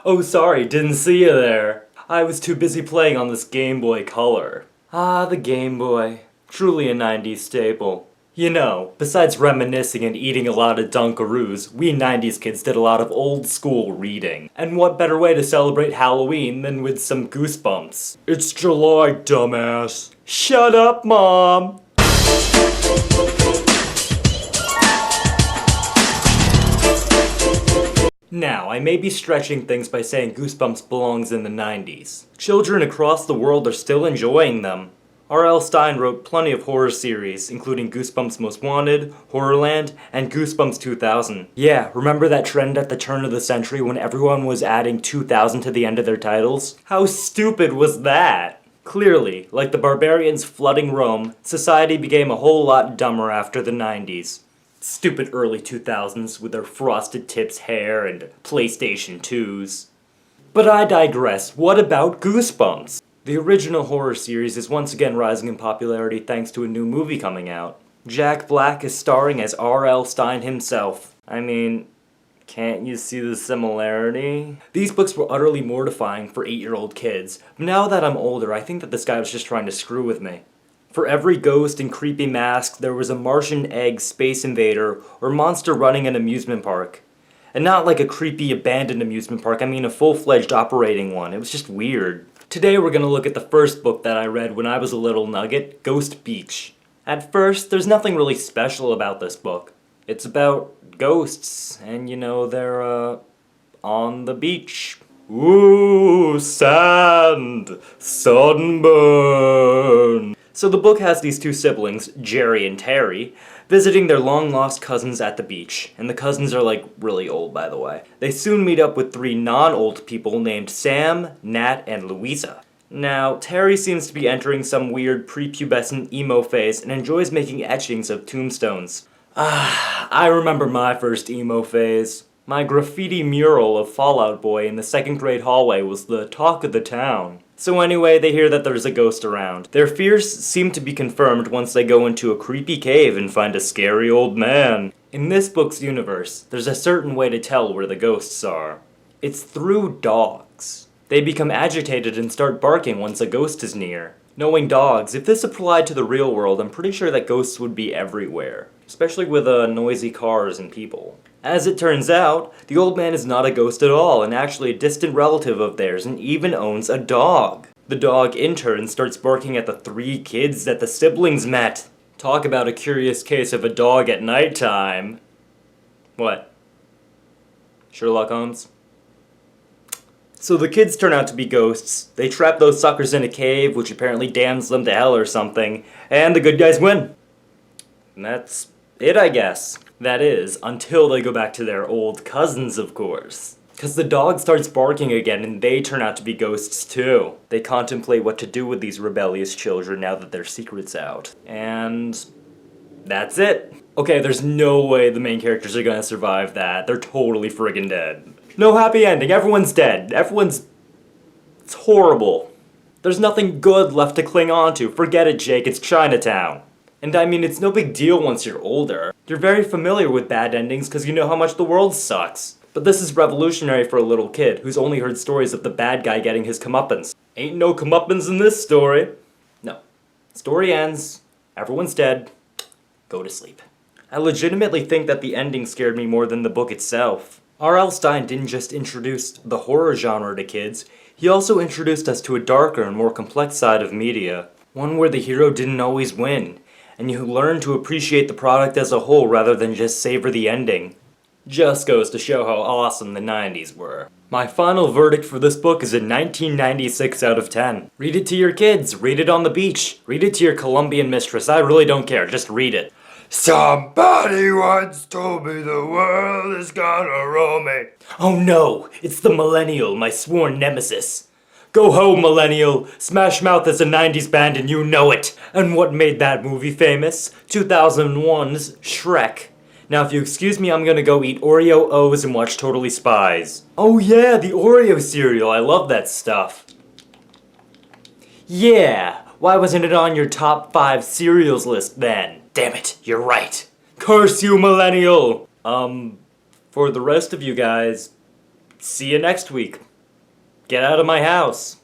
Oh, sorry, didn't see you there. I was too busy playing on this Game Boy Color. Ah, the Game Boy. Truly a 90s staple. You know, besides reminiscing and eating a lot of Dunkaroos, we 90s kids did a lot of old school reading. And what better way to celebrate Halloween than with some Goosebumps? It's July, dumbass. Shut up, Mom! Now, I may be stretching things by saying Goosebumps belongs in the 90s. Children across the world are still enjoying them. R.L. Stine wrote plenty of horror series, including Goosebumps Most Wanted, Horrorland, and Goosebumps 2000. Yeah, remember that trend at the turn of the century when everyone was adding 2000 to the end of their titles? How stupid was that? Clearly, like the barbarians flooding Rome, society became a whole lot dumber after the 90s. Stupid early 2000s with their frosted tips hair and PlayStation 2s. But I digress, what about Goosebumps? The original horror series is once again rising in popularity thanks to a new movie coming out. Jack Black is starring as R.L. Stine himself. I mean, can't you see the similarity? These books were utterly mortifying for 8-year-old kids, but now that I'm older, I think that this guy was just trying to screw with me. For every ghost and creepy mask, there was a Martian egg space invader or monster running an amusement park. And not like a creepy abandoned amusement park, I mean a full-fledged operating one. It was just weird. Today we're gonna look at the first book that I read when I was a little nugget, Ghost Beach. At first, there's nothing really special about this book. It's about ghosts, and you know, they're, on the beach. Ooh, sand, sunburn. So the book has these two siblings, Jerry and Terry, visiting their long-lost cousins at the beach. And the cousins are like really old, by the way. They soon meet up with 3 non-old people named Sam, Nat, and Louisa. Now, Terry seems to be entering some weird prepubescent emo phase and enjoys making etchings of tombstones. I remember my first emo phase. My graffiti mural of Fall Out Boy in the 2nd grade hallway was the talk of the town. So anyway, they hear that there's a ghost around. Their fears seem to be confirmed once they go into a creepy cave and find a scary old man. In this book's universe, there's a certain way to tell where the ghosts are. It's through dogs. They become agitated and start barking once a ghost is near. Knowing dogs, if this applied to the real world, I'm pretty sure that ghosts would be everywhere. Especially with noisy cars and people. As it turns out, the old man is not a ghost at all, and actually a distant relative of theirs, and even owns a dog. The dog, in turn, starts barking at the 3 kids that the siblings met. Talk about a curious case of a dog at nighttime. What? Sherlock Holmes? So the kids turn out to be ghosts. They trap those suckers in a cave, which apparently damns them to hell or something, and the good guys win. And that's it, I guess. That is, until they go back to their old cousins, of course. Because the dog starts barking again and they turn out to be ghosts too. They contemplate what to do with these rebellious children now that their secret's out. And that's it. Okay, there's no way the main characters are gonna survive that. They're totally friggin' dead. No happy ending, everyone's dead. It's horrible. There's nothing good left to cling on to. Forget it, Jake, it's Chinatown. And I mean, it's no big deal once you're older. You're very familiar with bad endings because you know how much the world sucks. But this is revolutionary for a little kid who's only heard stories of the bad guy getting his comeuppance. Ain't no comeuppance in this story. No. Story ends. Everyone's dead. Go to sleep. I legitimately think that the ending scared me more than the book itself. R.L. Stine didn't just introduce the horror genre to kids, he also introduced us to a darker and more complex side of media. One where the hero didn't always win. And you learn to appreciate the product as a whole rather than just savor the ending. Just goes to show how awesome the 90s were. My final verdict for this book is a 1996 out of 10. Read it to your kids, read it on the beach, read it to your Colombian mistress, I really don't care, just read it. Somebody once told me the world is gonna roll me. Oh no, it's the millennial, my sworn nemesis. Go home, millennial! Smash Mouth is a 90s band and you know it! And what made that movie famous? 2001's Shrek. Now if you excuse me, I'm gonna go eat Oreo O's and watch Totally Spies. Oh yeah, the Oreo cereal, I love that stuff. Yeah, why wasn't it on your top 5 cereals list then? Damn it, you're right. Curse you, millennial! For the rest of you guys, see you next week. Get out of my house.